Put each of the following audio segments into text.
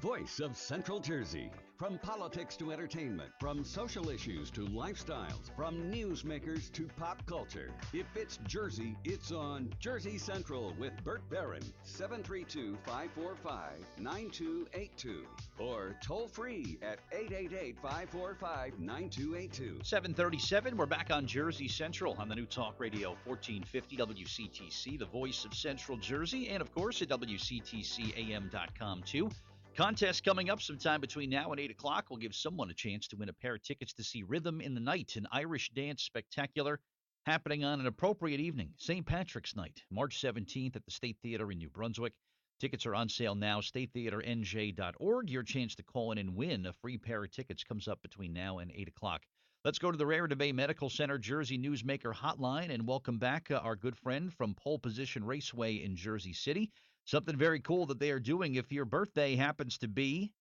Voice of Central Jersey. From politics to entertainment, from social issues to lifestyles, from newsmakers to pop culture. If it's Jersey, it's on Jersey Central with Bert Barron, 732-545-9282. Or toll free at 888-545-9282. 737, we're back on Jersey Central on the new Talk Radio 1450 WCTC, the voice of Central Jersey, and of course at WCTCAM.com too. Contest coming up sometime between now and 8 o'clock. We'll give someone a chance to win a pair of tickets to see Rhythm in the Night, an Irish dance spectacular happening on an appropriate evening, St. Patrick's Night, March 17th at the State Theater in New Brunswick. Tickets are on sale now, statetheaternj.org. Your chance to call in and win a free pair of tickets comes up between now and 8 o'clock. Let's go to the Raritan Bay Medical Center Jersey Newsmaker Hotline and welcome back our good friend from Pole Position Raceway in Jersey City. Something very cool that they are doing if your birthday happens to be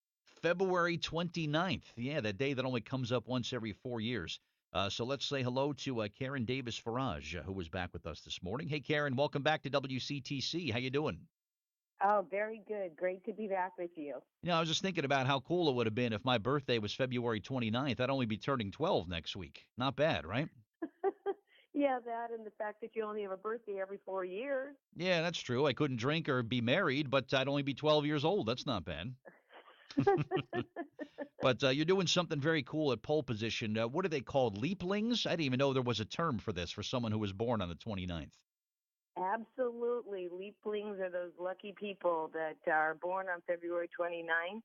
February 29th. Yeah, that day that only comes up once every 4 years. So let's say hello to Karen Davis-Farage, who was back with us this morning. Hey, Karen, welcome back to WCTC. How you doing? Oh, very good. Great to be back with you. You know, I was just thinking about how cool it would have been if my birthday was February 29th. I'd only be turning 12 next week. Not bad, right? Yeah, that and the fact that you only have a birthday every 4 years. Yeah, that's true. I couldn't drink or be married, but I'd only be 12 years old. That's not bad. But you're doing something very cool at pole position. What are they called? Leaplings? I didn't even know there was a term for this for someone who was born on the 29th. Absolutely. Leaplings are those lucky people that are born on February 29th.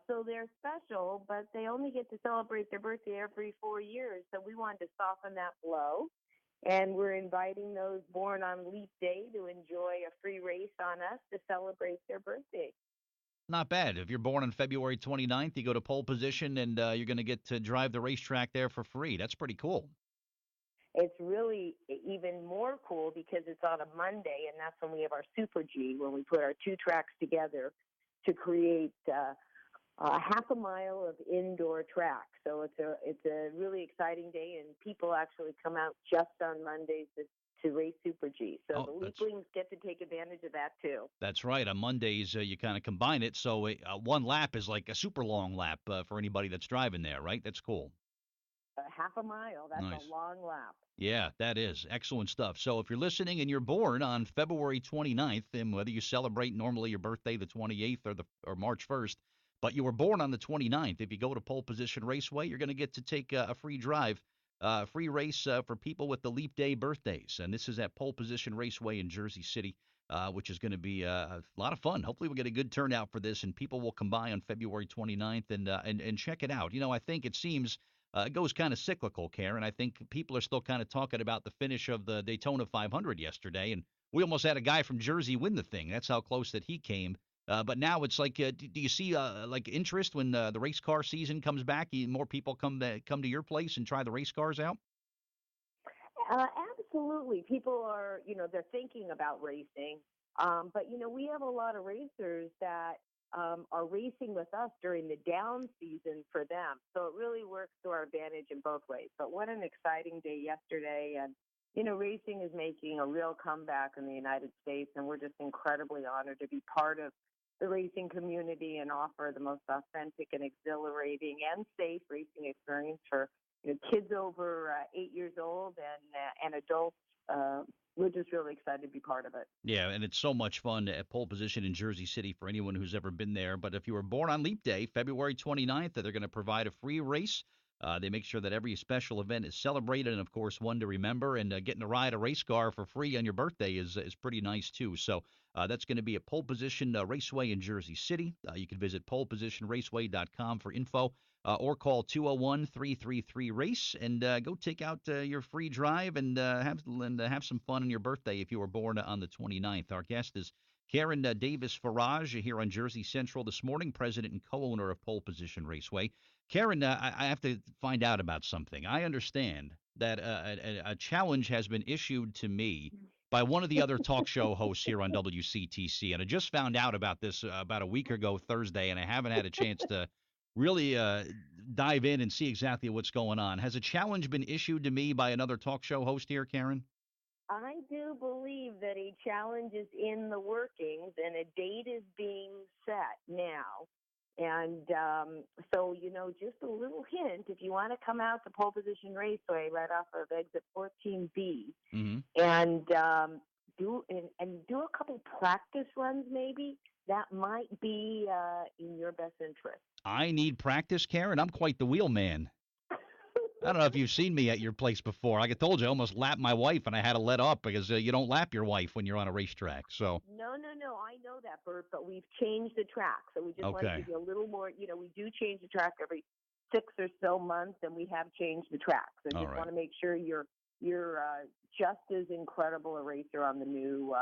So they're special, but they only get to celebrate their birthday every 4 years. So we wanted to soften that blow. And we're inviting those born on Leap Day to enjoy a free race on us to celebrate their birthday. Not bad. If you're born on February 29th, you go to pole position and you're going to get to drive the racetrack there for free. That's pretty cool. It's really even more cool because it's on a Monday, and that's when we have our Super G, when we put our two tracks together to create half a mile of indoor track. So it's a really exciting day, and people actually come out just on Mondays to race Super G. So the Leaplings get to take advantage of that too. That's right. On Mondays, you kind of combine it. So one lap is like a super long lap for anybody that's driving there, right? That's cool. Half a mile. That's nice. A long lap. Yeah, that is. Excellent stuff. So if you're listening and you're born on February 29th, and whether you celebrate normally your birthday the 28th or March 1st, but you were born on the 29th, if you go to Pole Position Raceway, you're going to get to take a free drive, free race for people with the Leap Day birthdays. And this is at Pole Position Raceway in Jersey City, which is going to be a lot of fun. Hopefully we'll get a good turnout for this, and people will come by on February 29th and check it out. You know, I think it seems it goes kind of cyclical, Karen. I think people are still kind of talking about the finish of the Daytona 500 yesterday, and we almost had a guy from Jersey win the thing. That's how close that he came. But now it's like, do you see like interest when the race car season comes back? More people come to your place and try the race cars out? Absolutely. People are, they're thinking about racing. But, we have a lot of racers that are racing with us during the down season for them. So it really works to our advantage in both ways. But what an exciting day yesterday. And, racing is making a real comeback in the United States. And we're just incredibly honored to be part of the racing community and offer the most authentic and exhilarating and safe racing experience for kids over 8 years old and adults. We're just really excited to be part of it. Yeah, and it's so much fun at pole position in Jersey City for anyone who's ever been there. But if you were born on Leap Day, February 29th, they're going to provide a free race. They make sure that every special event is celebrated and, of course, one to remember. And getting to ride a race car for free on your birthday is pretty nice, too. So that's going to be at Pole Position Raceway in Jersey City. You can visit polepositionraceway.com for info or call 201-333-RACE and go take out your free drive and have some fun on your birthday if you were born on the 29th. Our guest is Karen Davis-Farage here on Jersey Central this morning, president and co-owner of Pole Position Raceway. Karen, I have to find out about something. I understand that a challenge has been issued to me by one of the other talk show hosts here on WCTC, and I just found out about this about a week ago Thursday, and I haven't had a chance to really dive in and see exactly what's going on. Has a challenge been issued to me by another talk show host here, Karen? I do believe that a challenge is in the workings and a date is being set now And so, just a little hint, if you want to come out to Pole Position Raceway right off of exit 14B Hmm. and do a couple practice runs maybe, that might be in your best interest. I need practice, Karen. I'm quite the wheelman. I don't know if you've seen me at your place before. Like I told you, I almost lapped my wife, and I had to let up because you don't lap your wife when you're on a racetrack. So, No, no, no. I know that, Bert, but we've changed the track. So we just want to okay. give you a little more. We do change the track every 6 or so months, and we have changed the track. So All just right. want to make sure you're just as incredible a racer on the new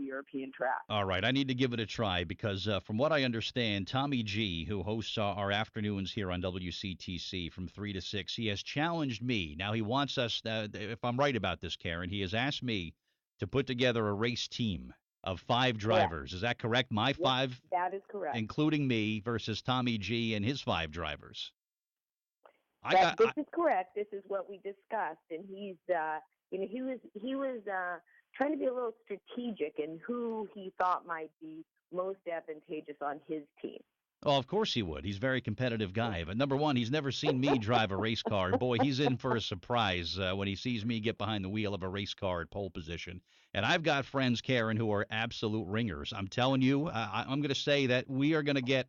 European track. All right, I need to give it a try because from what I understand, Tommy G, who hosts our afternoons here on WCTC from 3 to 6, he has challenged me. Now, he wants us, if I'm right about this, Karen, he has asked me to put together a race team of 5 Correct. drivers. Is that correct? My Yep, 5, that is correct. including me, versus Tommy G and his 5 drivers. This is correct. This is what we discussed, and he's he was trying to be a little strategic in who he thought might be most advantageous on his team. Well, of course he would. He's a very competitive guy. But number one, he's never seen me drive a race car. And boy, he's in for a surprise when he sees me get behind the wheel of a race car at pole position. And I've got friends, Karen, who are absolute ringers. I'm telling you, I'm going to say that we are going to get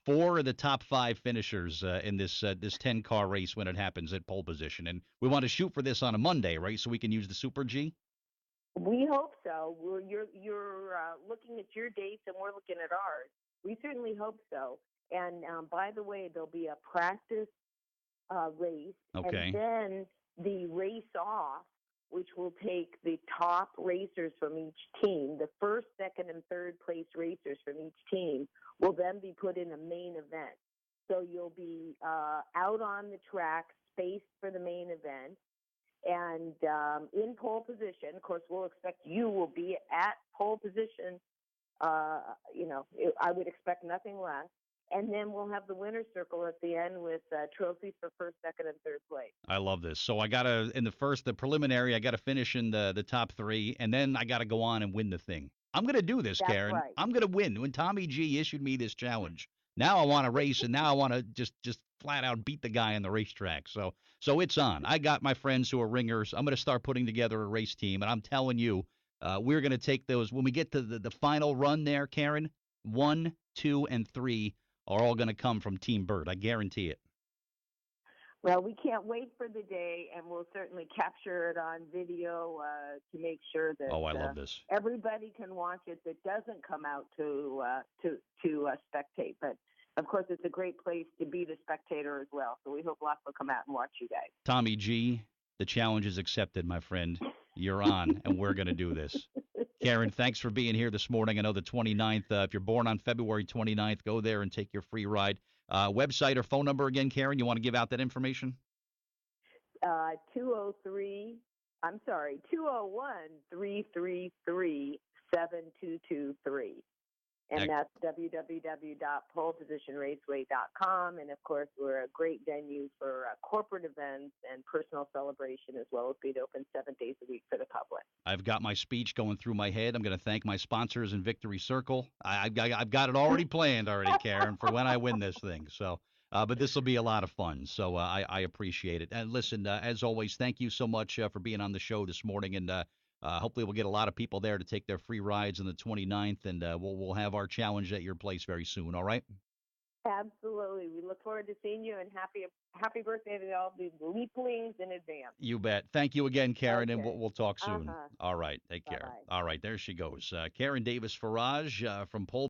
4 of the top 5 finishers in this 10-car race when it happens at pole position. And we want to shoot for this on a Monday, right? So we can use the Super G. We hope so. You're looking at your dates, and we're looking at ours. We certainly hope so. And by the way, there'll be a practice race, Okay. and then the race off, which will take the top racers from each team. The first, second, and third place racers from each team will then be put in a main event. So you'll be out on the track, spaced for the main event, and in pole position. Of course, we'll expect you will be at pole position. I would expect nothing less. And then we'll have the winner's circle at the end with trophies for first, second, and third place. I love this. So I gotta in the preliminary, I gotta finish in the top 3, and then I gotta go on and win the thing. I'm gonna do this, That's Karen. right. I'm gonna win. When Tommy G issued me this challenge, now I want to race, and now I want to just flat out beat the guy on the racetrack. So it's on. I got my friends who are ringers. I'm gonna start putting together a race team, and I'm telling you, we're gonna take those when we get to the final run there, Karen. 1, 2, and 3 are all gonna come from Team Bird. I guarantee it. Well, we can't wait for the day, and we'll certainly capture it on video to make sure that Oh, I love this. everybody can watch it that doesn't come out to spectate. But of course, it's a great place to be the spectator as well. So we hope lots will come out and watch you guys. Tommy G, the challenge is accepted, my friend. You're on, and we're going to do this. Karen, thanks for being here this morning. I know the 29th, if you're born on February 29th, go there and take your free ride. Website or phone number again, Karen? You want to give out that information? 203, I'm sorry, 201-333-7223. And that's www.polepositionraceway.com. And of course, we're a great venue for corporate events and personal celebration, as well as being open 7 days a week for the public. I've got my speech going through my head. I'm going to thank my sponsors in Victory Circle. I've got it already planned already, Karen, for when I win this thing. So, but this will be a lot of fun. So I appreciate it. And listen, as always, thank you so much for being on the show this morning. And hopefully we'll get a lot of people there to take their free rides on the 29th. And we'll have our challenge at your place very soon. All right? Absolutely. We look forward to seeing you, and happy birthday to all the Leaplings in advance. You bet. Thank you again, Karen, Okay. and we'll talk soon. Uh-huh. All right. Take care. Bye-bye. All right. There she goes. Karen Davis-Farage from Pole.